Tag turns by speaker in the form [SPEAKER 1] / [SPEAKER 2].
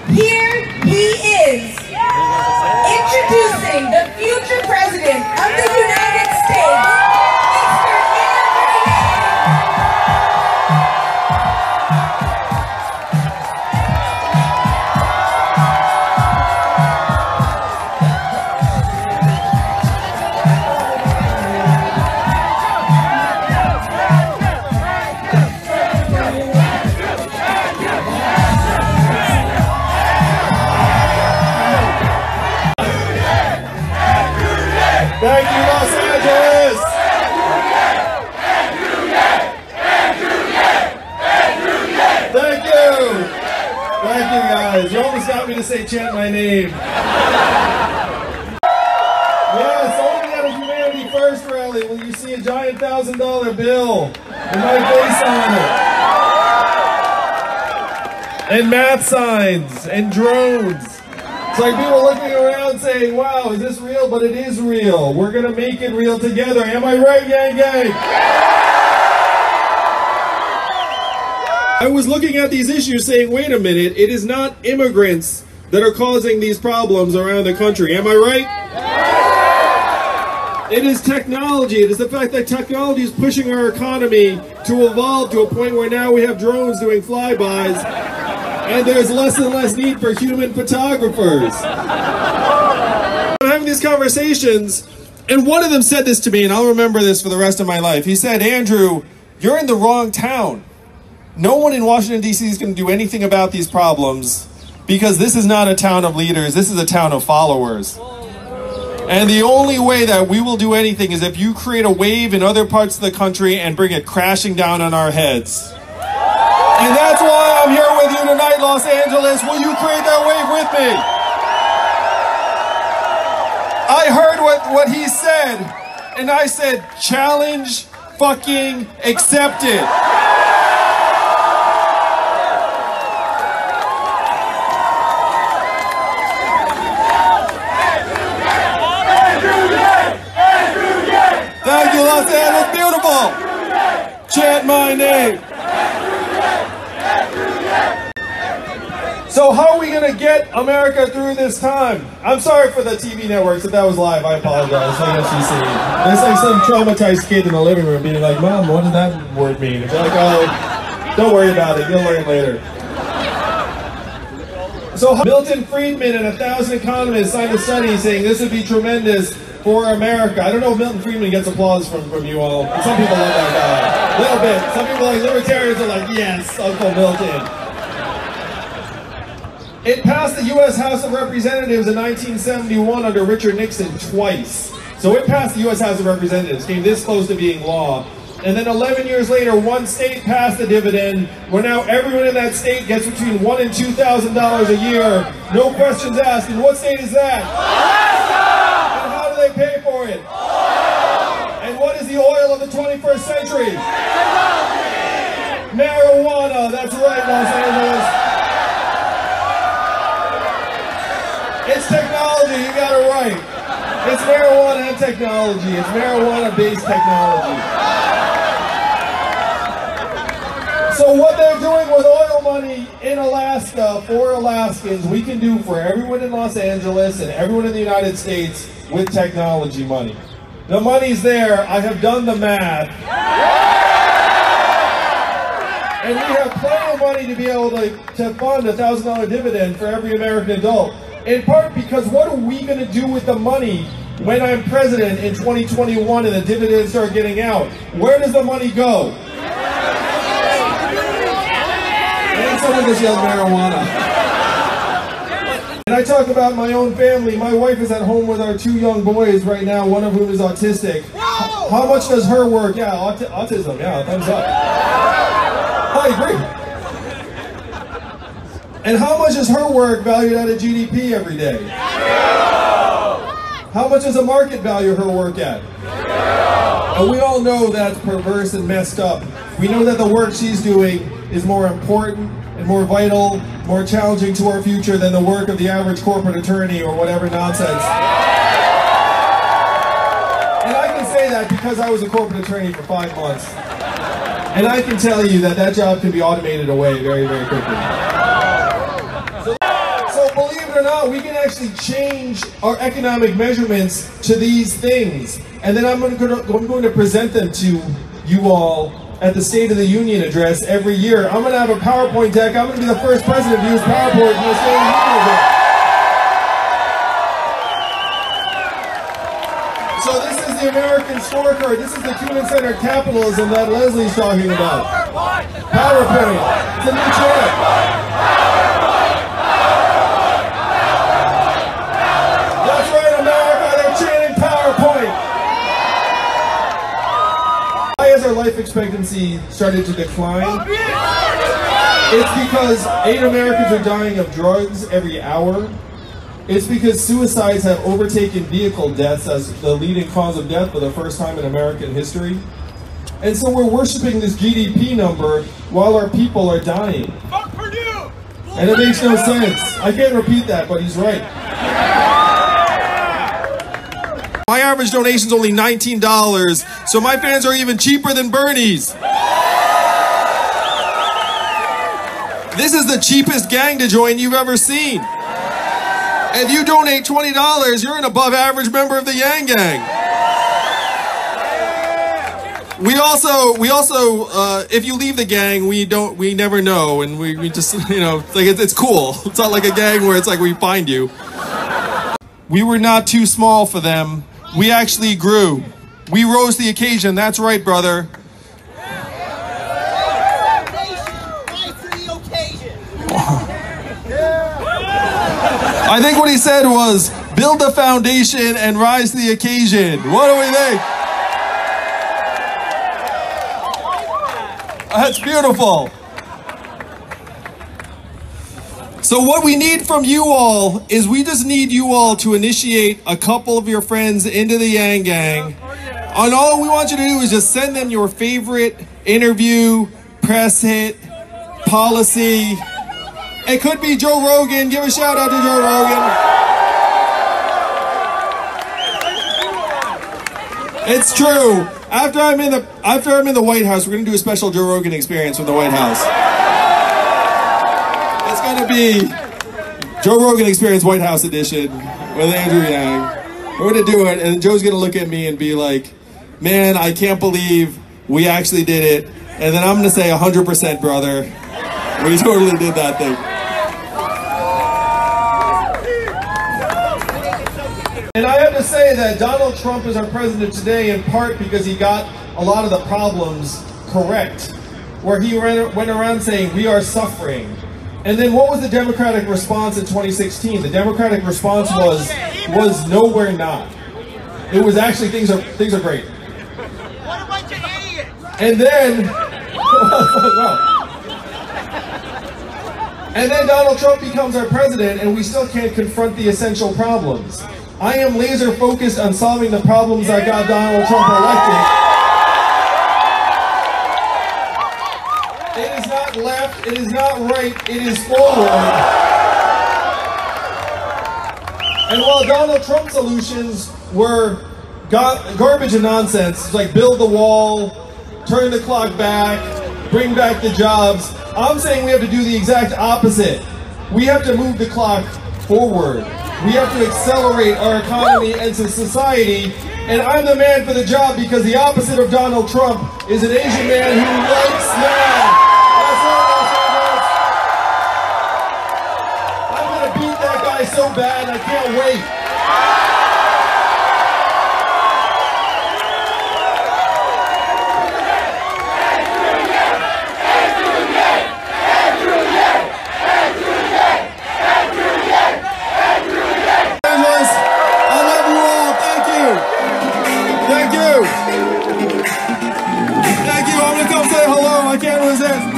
[SPEAKER 1] Here he is, introducing the future president of the United States,
[SPEAKER 2] Thank you, Los Angeles! Thank you! Thank you, guys. You almost got me to say chant my name. Yes, only at a Humanity First rally will you see a giant $1,000 bill with my face on it. And math signs and drones. It's like people looking around saying, wow, is this real? But it is real. We're going to make it real together. Am I right, gang gang? I was looking at these issues saying, wait a minute, it is not immigrants that are causing these problems around the country. Am I right? It is technology. It is the fact that technology is pushing our economy to evolve to a point where now we have drones doing flybys. And there's less and less need for human photographers. I'm having these conversations, and one of them said this to me, and I'll remember this for the rest of my life. He said, Andrew, you're in the wrong town. No one in Washington, D.C. is going to do anything about these problems because this is not a town of leaders. This is a town of followers. And the only way that we will do anything is if you create a wave in other parts of the country and bring it crashing down on our heads. And that's why I'm here with you tonight, Los Angeles. Will you create that wave with me? I heard what he said, and I said, challenge fucking accepted. Thank you, Los Angeles. Beautiful. Chant my name. So how are we going to get America through this time? I'm sorry for the TV networks if that was live. I apologize. There's like some traumatized kid in the living room being like, Mom, what did that word mean? It's like, oh, don't worry about it. You'll learn later. So Milton Friedman and 1,000 economists signed a study saying this would be tremendous for America. I don't know if Milton Friedman gets applause from you all. Some people love that guy. A little bit. Some people like libertarians are like, yes, Uncle Milton. It passed the U.S. House of Representatives in 1971 under Richard Nixon twice. So it passed the U.S. House of Representatives, came this close to being law. And then 11 years later, one state passed the dividend, where now everyone in that state gets between $1,000 and $2,000 a year. No questions asked. And what state is that? Alaska! And how do they pay for it? Oil! And what is the oil of the 21st century? Technology! Marijuana, that's right, Los Angeles. It's technology, you got it right. It's marijuana and technology. It's marijuana-based technology. So what they're doing with oil money in Alaska for Alaskans, we can do for everyone in Los Angeles and everyone in the United States with technology money. The money's there. I have done the math. And we have plenty of money to be able to fund a $1,000 dividend for every American adult. In part because what are we going to do with the money when I'm president in 2021 and the dividends start getting out? Where does the money go? And someone just yelled marijuana. And I talk about my own family. My wife is at home with our 2 young boys right now, one of whom is autistic. How much does her work? Yeah, autism, yeah, thumbs up. I agree. And how much is her work valued at a GDP every day? $0. How much does the market value her work at? $0. And we all know that's perverse and messed up. We know that the work she's doing is more important and more vital, more challenging to our future than the work of the average corporate attorney or whatever nonsense. And I can say that because I was a corporate attorney for 5 months. And I can tell you that that job can be automated away very, very quickly. believe it or not, we can actually change our economic measurements to these things. And then I'm going to present them to you all at the State of the Union address every year. I'm going to have a PowerPoint deck. I'm going to be the first president to use PowerPoint in the State of the Union address. So this is the American scorecard. This is the human-centered capitalism that Leslie's talking about. PowerPoint. It's a new chant. That's right, America. They're chanting PowerPoint. Why has our life expectancy started to decline? It's because 8 Americans are dying of drugs every hour. It's because suicides have overtaken vehicle deaths as the leading cause of death for the first time in American history. And so we're worshiping this GDP number while our people are dying. And it makes no sense. I can't repeat that, but he's right. My average donation is only $19, so my fans are even cheaper than Bernie's. This is the cheapest gang to join you've ever seen. If you donate $20, you're an above average member of the Yang Gang. We also, if you leave the gang, we never know, and we just, you know, like it's cool. It's not like a gang where it's like we find you. We were not too small for them. We actually grew. We rose to the occasion. That's right, brother. I think what he said was, build the foundation and rise to the occasion. What do we think? That's beautiful. So what we need from you all is we just need you all to initiate a couple of your friends into the Yang Gang. And all we want you to do is just send them your favorite interview, press hit, policy. It could be Joe Rogan. Give a shout out to Joe Rogan. It's true. After I'm in the White House, we're gonna do a special Joe Rogan experience from the White House. It's gonna be Joe Rogan Experience White House edition with Andrew Yang. We're gonna do it, and Joe's gonna look at me and be like, "Man, I can't believe we actually did it." And then I'm gonna say, "100%, brother. We totally did that thing." And I have to say that Donald Trump is our president today in part because he got a lot of the problems correct, where he went around saying, we are suffering. And then what was the Democratic response in 2016? The Democratic response was no, we're not. It was actually, things are great.
[SPEAKER 3] What a bunch of idiots!
[SPEAKER 2] And then, and then Donald Trump becomes our president and we still can't confront the essential problems. I am laser focused on solving the problems that got Donald Trump elected. It is not left, it is not right, it is forward. And while Donald Trump's solutions were garbage and nonsense, it's like build the wall, turn the clock back, bring back the jobs, I'm saying we have to do the exact opposite. We have to move the clock forward. We have to accelerate our economy and society, and I'm the man for the job because the opposite of Donald Trump is an Asian man who likes man. That's right, I'm gonna beat that guy so bad, I can't wait. Thank you. I'm gonna come say hello. I can't resist.